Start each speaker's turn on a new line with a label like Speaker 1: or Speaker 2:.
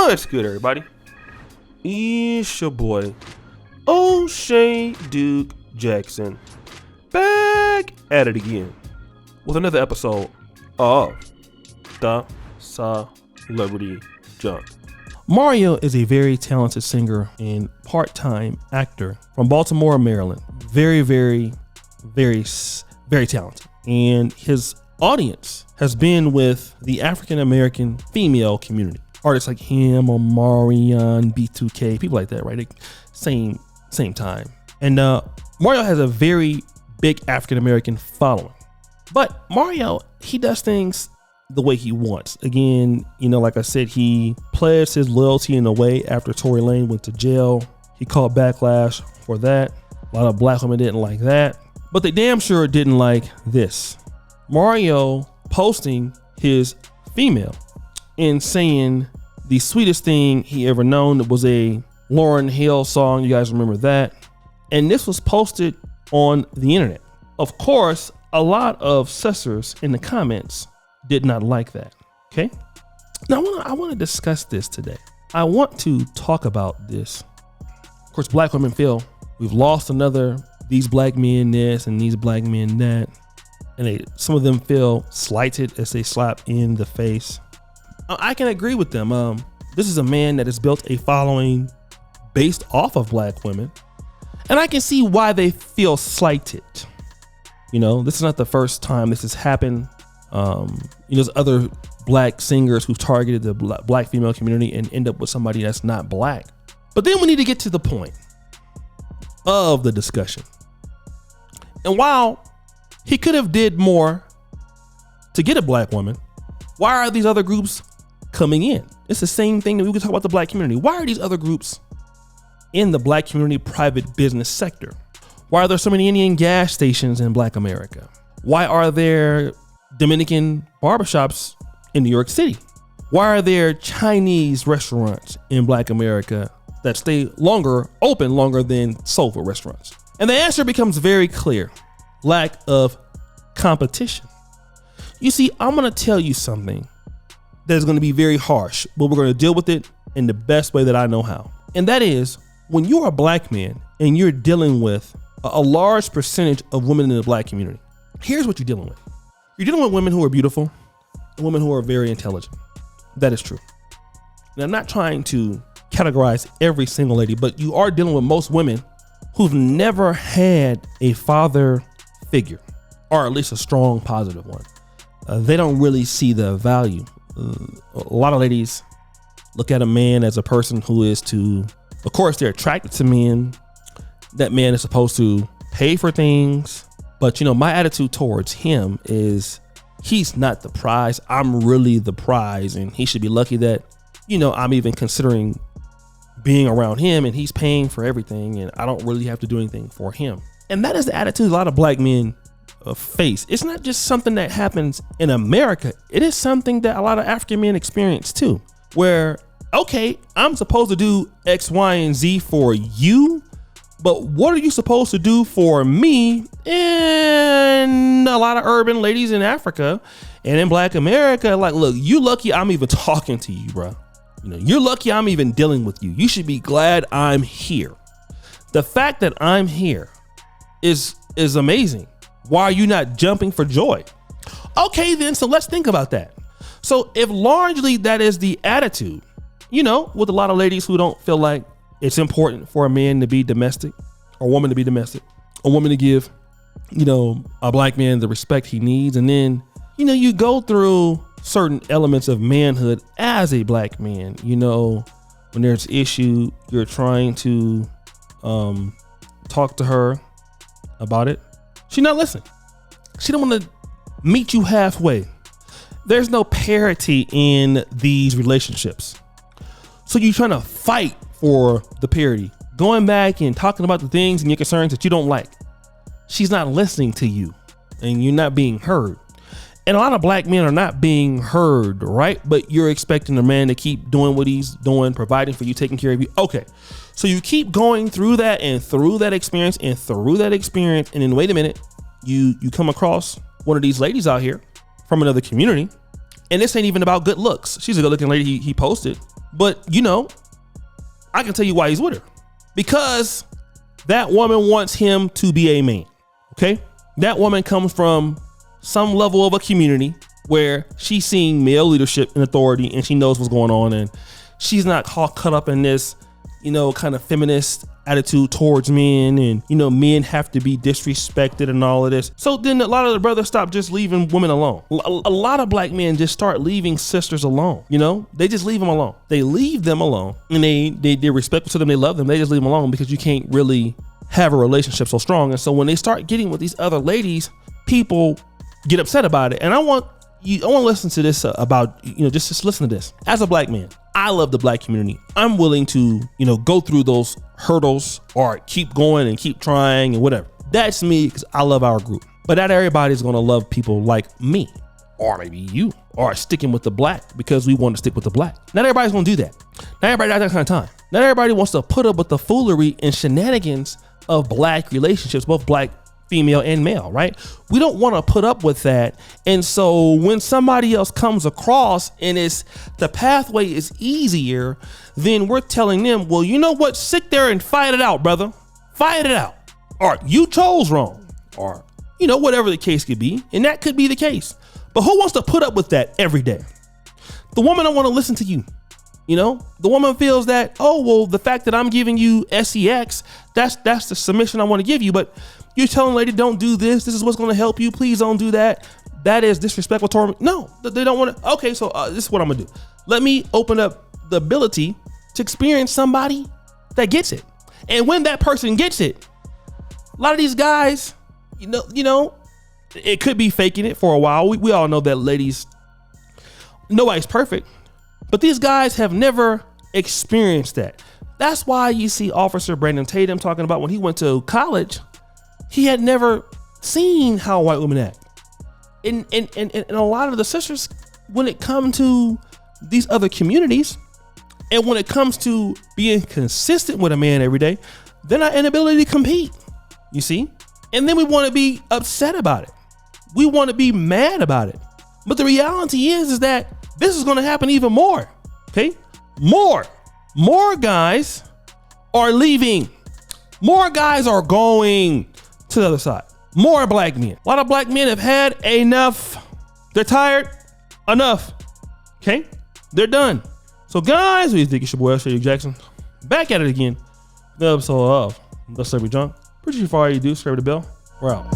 Speaker 1: What's good, everybody? It's your boy, O'Shea Duke Jackson, back at it again with another episode of The Celebrity Junk. Mario is a very talented singer and part-time actor from Baltimore, Maryland. Very talented. And his audience has been with the African-American female community. Artists like him, Omarion, B2K, people like that, right? Same time. And Mario has a very big African-American following. But Mario, he does things the way he wants. Again, like I said, he pledged his loyalty in a way after Tory Lanez went to jail. He caught backlash for that. A lot of black women didn't like that. But they damn sure didn't like this. Mario posting his female and saying the sweetest thing he ever known. It was a Lauryn Hill song. You guys remember that? And this was posted on the internet. Of course, a lot of sisters in the comments did not like that. Okay. Now I want to discuss this today. I want to talk about this. Of course, black women feel we've lost these black men this and these black men that. And some of them feel slighted as they slap in the face. I can agree with them. This is a man that has built a following based off of black women. And I can see why they feel slighted. This is not the first time this has happened. There's other black singers who've targeted the black female community and end up with somebody that's not black. But then we need to get to the point of the discussion. And while he could have did more to get a black woman, why are these other groups coming in? It's the same thing that we could talk about the black community. Why are these other groups in the black community private business sector? Why are there so many Indian gas stations in black America? Why are there Dominican barbershops in New York City? Why are there Chinese restaurants in black America that stay open longer than soul food restaurants? And the answer becomes very clear. Lack of competition. You see, I'm going to tell you something that's going to be very harsh, but we're going to deal with it in the best way that I know how. And that is, when you're a black man and you're dealing with a large percentage of women in the black community, here's what you're dealing with. You're dealing with women who are beautiful and women who are very intelligent. That is true. And I'm not trying to categorize every single lady, but you are dealing with most women who've never had a father figure, or at least a strong positive one. They don't really see the value. A lot of ladies look at a man as a person who is of course, they're attracted to men. That man is supposed to pay for things. But, my attitude towards him is he's not the prize. I'm really the prize. And he should be lucky that, I'm even considering being around him and he's paying for everything. And I don't really have to do anything for him. And that is the attitude a lot of black men face. It's not just something that happens in America. It is something that a lot of African men experience too, where, okay, I'm supposed to do X, Y, and Z for you, but what are you supposed to do for me? And a lot of urban ladies in Africa and in black America, like, look, you lucky I'm even talking to you, bro. You're lucky I'm even dealing with you. You should be glad I'm here. The fact that I'm here is amazing. Why are you not jumping for joy? Okay, then, so let's think about that. So if largely that is the attitude, with a lot of ladies who don't feel like it's important for a man to be domestic or a woman to be domestic, a woman to give, a black man the respect he needs. And then, you go through certain elements of manhood as a black man, when there's issue, you're trying to talk to her about it. She not listening. She don't want to meet you halfway. There's no parity in these relationships. So you're trying to fight for the parity, going back and talking about the things and your concerns that you don't like. She's not listening to you and you're not being heard. And a lot of black men are not being heard, right? But you're expecting a man to keep doing what he's doing, providing for you, taking care of you. Okay. So you keep going through that and through that experience and through that experience. And then wait a minute, you come across one of these ladies out here from another community. And this ain't even about good looks. She's a good looking lady he posted. But you know, I can tell you why he's with her. Because that woman wants him to be a man. Okay? That woman comes from some level of a community where she's seeing male leadership and authority, and she knows what's going on, and she's not caught up in this, you know, kind of feminist attitude towards men, and you know, men have to be disrespected and all of this. So then a lot of the brothers stop just leaving women alone. A lot of black men just start leaving sisters alone. You know, they just leave them alone. They leave them alone, and they're respectful to them. They love them. They just leave them alone because you can't really have a relationship so strong. And so when they start getting with these other ladies, people get upset about it. And I want to listen to this about, you know, just listen to this. As a black man, I love the black community. I'm willing to, you know, go through those hurdles or keep going and keep trying and whatever. That's me because I love our group. But not everybody's going to love people like me, or maybe you, or sticking with the black because we want to stick with the black. Not everybody's going to do that. Not everybody has that kind of time. Not everybody wants to put up with the foolery and shenanigans of black relationships, both black, female, and male, right? We don't want to put up with that. And so when somebody else comes across and the pathway is easier, then we're telling them, well, you know what? Sit there and fight it out, brother. Fight it out. Or you chose wrong. Or, you know, whatever the case could be. And that could be the case. But who wants to put up with that every day? The woman don't want to listen to you. You know, the woman feels that, oh, well, the fact that I'm giving you sex, that's the submission I want to give you. But you're telling lady, don't do this. This is what's going to help you. Please don't do that. That is disrespectful to me. No, they don't want to. Okay, so this is what I'm going to do. Let me open up the ability to experience somebody that gets it. And when that person gets it, a lot of these guys, you know, it could be faking it for a while. We all know that ladies, nobody's perfect. But these guys have never experienced that. That's why you see Officer Brandon Tatum talking about when he went to college, he had never seen how white women act. And a lot of the sisters, when it comes to these other communities, and when it comes to being consistent with a man every day, they're not inability to compete, you see? And then we want to be upset about it. We want to be mad about it. But the reality is that this is going to happen even more. Okay. More guys are leaving. More guys are going to the other side. More black men. A lot of black men have had enough. They're tired. Enough. Okay. They're done. So guys, what do you think? It's your boy, Shady Jackson. Back at it again. The episode of The Celebrity Junk. Appreciate you for all you do. Subscribe to the bell. We're out.